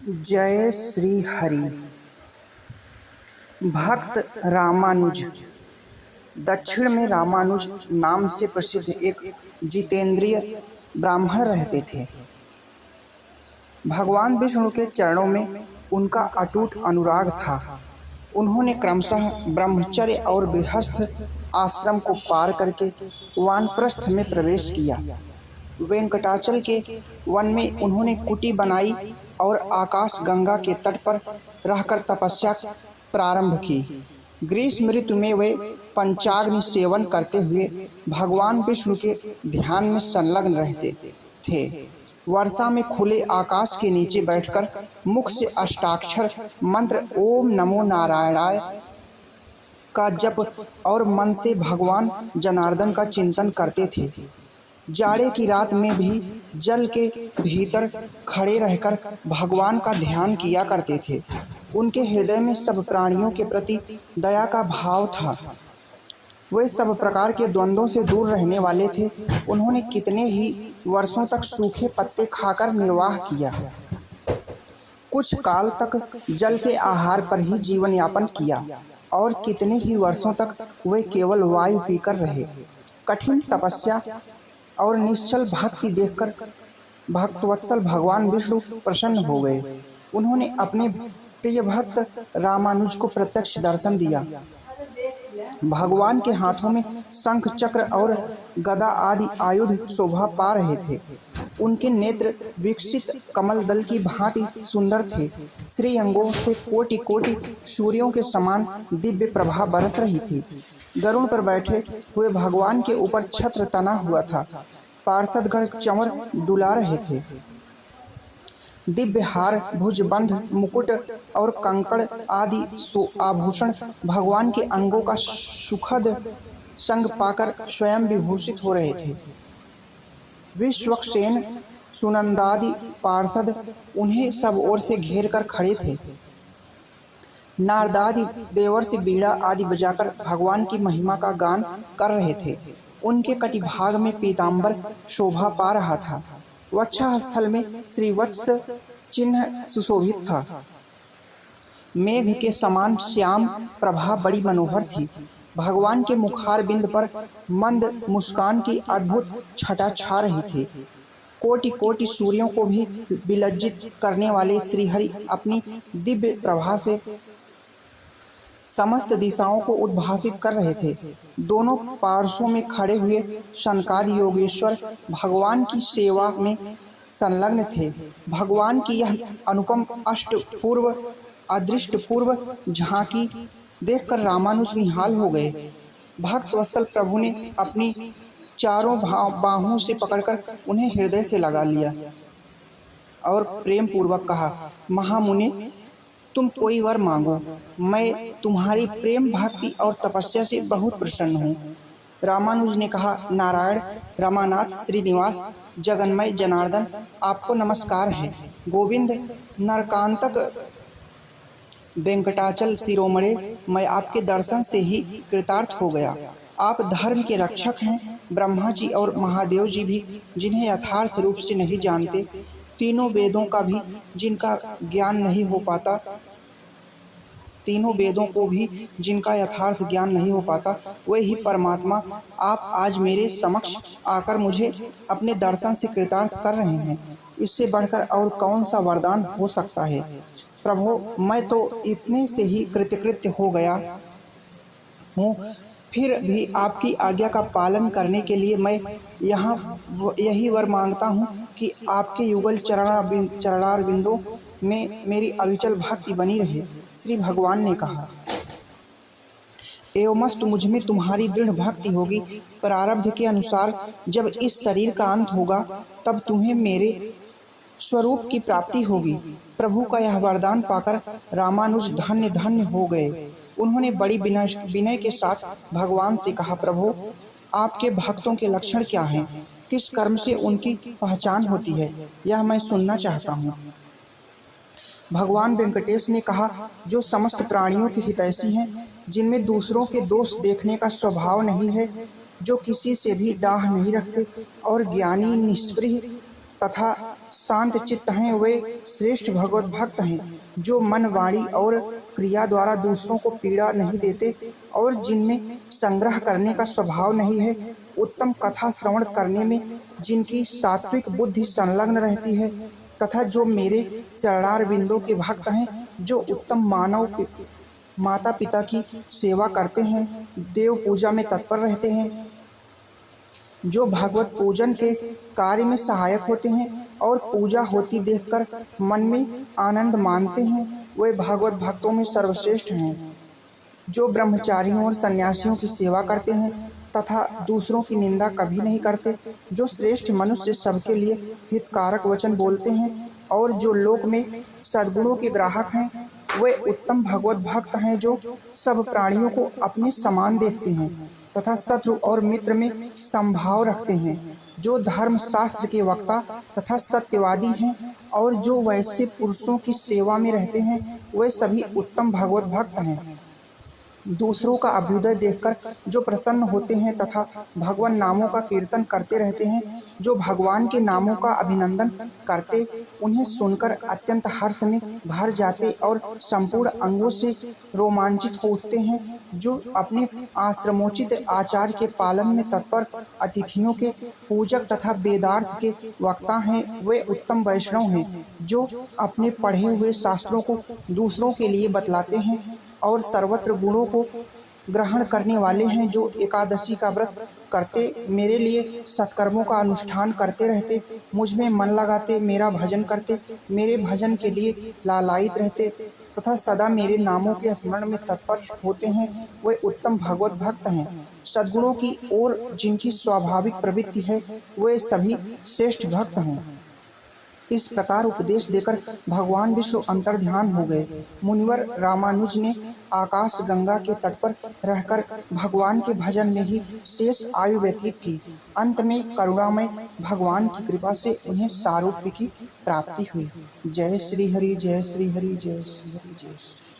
जय श्री हरि। भक्त रामानुज। दक्षिण में रामानुज नाम से प्रसिद्ध एक जितेंद्रिय ब्राह्मण रहते थे। भगवान विष्णु के चरणों में उनका अटूट अनुराग था। उन्होंने क्रमशः ब्रह्मचर्य और गृहस्थ आश्रम को पार करके वानप्रस्थ में प्रवेश किया। वेंकटाचल के वन में उन्होंने कुटी बनाई और आकाश गंगा के तट पर रहकर तपस्या प्रारंभ की। ग्रीष्म ऋतु में वे पंचाग्नि सेवन करते हुए भगवान विष्णु के ध्यान में संलग्न रहते थे। वर्षा में खुले आकाश के नीचे बैठकर मुख से अष्टाक्षर मंत्र ओम नमो नारायणाय का जप और मन से भगवान जनार्दन का चिंतन करते थे। जाड़े की रात में भी जल के भीतर खड़े रहकर भगवान का ध्यान किया करते थे। उनके हृदय में सब प्राणियों के प्रति दया का भाव था। वे सब प्रकार के द्वंद्वों से दूर रहने वाले थे। उन्होंने कितने ही वर्षों तक सूखे पत्ते खाकर निर्वाह किया। कुछ काल तक जल के आहार पर ही जीवन यापन किया और कितने ही वर्षों तक वे केवल वायु पीकर रहे। कठिन तपस्या और निश्चल भक्ति देखकर भक्तवत्सल भगवान विष्णु प्रसन्न हो गए। उन्होंने अपने प्रिय भक्त रामानुज को प्रत्यक्ष दर्शन दिया। भगवान के हाथों में शंख चक्र और गदा आदि आयुध शोभा पा रहे थे। उनके नेत्र विकसित कमल दल की भांति सुंदर थे। श्री अंगों से कोटि कोटि सूर्यों के समान दिव्य प्रभा बरस रही थी। गरुड़ पर बैठे हुए भगवान के ऊपर छत्र तना हुआ था। पार्षदगण चंवर दुला रहे थे। दिव्य हार, भुजबंध, मुकुट और कंकड़ आदि आभूषण भगवान के अंगों का सुखद संग पाकर स्वयं विभूषित हो रहे थे। विश्वक्सेन सुनंदादि पार्षद उन्हें सब ओर से घेर कर खड़े थे। नारदादि देवर्षि बीड़ा आदि बजाकर भगवान की महिमा का गान कर रहे थे। उनके कटिभाग में पीतांबर शोभा पा रहा था। वक्षः स्थल में श्रीवत्स चिन्ह सुशोभित था। मेघ के समान श्याम प्रभा बड़ी मनोहर थी। भगवान के मुखार बिंद पर मंद मुस्कान की अद्भुत छटा छा रही थी। कोटि कोटि सूर्यों को भी विलज्जित करने वाले श्रीहरि अपनी दिव्य प्रभा से समस्त दिशाओं को उद्भासित कर रहे थे। दोनों पार्श्वों में खड़े हुए सनकादि योगेश्वर भगवान की सेवा में संलग्न थे। भगवान की यह अनुपम अष्टपूर्व अदृष्टपूर्व झांकी देखकर रामानुज निहाल हो गए। भक्तवत्सल प्रभु ने अपनी चारों बाहों से पकड़कर उन्हें हृदय से लगा लिया और प्रेम पूर्वक कहा, महामुनि, तुम कोई वर मांगो, मैं तुम्हारी प्रेम भक्ति और तपस्या से बहुत प्रसन्न हूँ। रामानुज ने कहा, नारायण, रमानाथ, श्रीनिवास, जगन्मय जनार्दन, आपको नमस्कार है। गोविंद, नरकांतक, वेंकटाचल शिरोमणे, मैं आपके दर्शन से ही कृतार्थ हो गया। आप धर्म के रक्षक हैं। ब्रह्मा जी और महादेव जी भी जिन्हें यथार्थ रूप से नहीं जानते, तीनों वेदों का भी जिनका ज्ञान नहीं हो पाता, तीनों वेदों को भी जिनका यथार्थ ज्ञान नहीं हो पाता, वे ही परमात्मा आप आज मेरे समक्ष आकर मुझे अपने दर्शन से कृतार्थ कर रहे हैं। इससे बढ़कर और कौन सा वरदान हो सकता है। प्रभु, मैं तो इतने से ही कृतकृत्य हो गया हूँ, फिर भी आपकी आज्ञा का पालन करने के लिए मैं यही वर मांगता हूँ कि आपके युगल चरणारविंदों में मेरी अविचल भक्ति बनी रहे। श्री भगवान ने कहा, एवमस्तु, मुझ में तुम्हारी दृढ़ भक्ति होगी। प्रारब्ध के अनुसार जब इस शरीर का अंत होगा तब तुम्हें मेरे स्वरूप की प्राप्ति होगी। प्रभु का यह वरदान पाकर रामानुज धन्य धन्य हो गए। उन्होंने बड़ी विनय के साथ भगवान से कहा, प्रभु, आपके भक्तों के लक्षण क्या हैं? किस कर्म से उनकी पहचान होती है, यह मैं सुनना चाहता हूँ। भगवान वेंकटेश ने कहा, जो समस्त प्राणियों के हितैषी हैं, जिनमें दूसरों के दोष देखने का स्वभाव नहीं है, जो किसी से भी डाह नहीं रखते और ज्ञानी, निष्पृह तथा शांत चित्त हैं वे श्रेष्ठ भगवत भक्त हैं, जो मन वाणी और क्रिया द्वारा दूसरों को पीड़ा नहीं देते और जिनमें संग्रह करने का स्वभाव नहीं है। उत्तम कथा श्रवण करने में जिनकी सात्विक बुद्धि संलग्न रहती है तथा जो मेरे चरणार बिंदों के भक्त हैं, जो उत्तम मानव माता पिता की सेवा करते हैं, देव पूजा में तत्पर रहते हैं, जो भागवत पूजन के कार्य में सहायक होते हैं और पूजा होती देखकर मन में आनंद मानते हैं, वे भागवत भक्तों में सर्वश्रेष्ठ हैं। जो ब्रह्मचारियों और सन्यासियों की सेवा करते हैं तथा दूसरों की निंदा कभी नहीं करते, जो श्रेष्ठ मनुष्य सबके लिए हितकारक वचन बोलते हैं और जो लोक में सद्गुणों के ग्राहक हैं, वे उत्तम भगवत भक्त हैं, जो सब प्राणियों को अपने समान देखते हैं तथा शत्रु और मित्र में समभाव रखते हैं, जो धर्म शास्त्र के वक्ता तथा सत्यवादी हैं और जो वैसे पुरुषों की सेवा में रहते हैं, वे सभी उत्तम भगवत भक्त हैं। दूसरों का अभ्युदय देखकर जो प्रसन्न होते हैं तथा भगवान नामों का कीर्तन करते रहते हैं, जो भगवान के नामों का अभिनंदन करते उन्हें सुनकर अत्यंत हर्ष में भर जाते और संपूर्ण अंगों से रोमांचित हो उठते हैं, जो अपने आश्रमोचित आचार के पालन में तत्पर अतिथियों के पूजक तथा वेदार्थ के वक्ता हैं, वे उत्तम वैष्णव हैं, जो अपने पढ़े हुए शास्त्रों को दूसरों के लिए बतलाते हैं और सर्वत्र गुणों को ग्रहण करने वाले हैं, जो एकादशी का व्रत करते, मेरे लिए सत्कर्मों का अनुष्ठान करते रहते, मुझ में मन लगाते, मेरा भजन करते, मेरे भजन के लिए लालायित रहते तथा सदा मेरे नामों के स्मरण में तत्पर होते हैं, वे उत्तम भगवत भक्त हैं। सद्गुणों की ओर जिनकी स्वाभाविक प्रवृत्ति है, वे सभी श्रेष्ठ भक्त हैं। इस प्रकार उपदेश देकर भगवान विष्णु अंतर्ध्यान हो गए। मुनिवर रामानुज ने आकाश गंगा के तट पर रहकर भगवान के भजन में ही शेष आयु व्यतीत की। अंत में करुणामय भगवान की कृपा से उन्हें सारूप्य की प्राप्ति हुई। जय श्री हरि, जय श्री हरि, जय श्री हरि, जय श्री।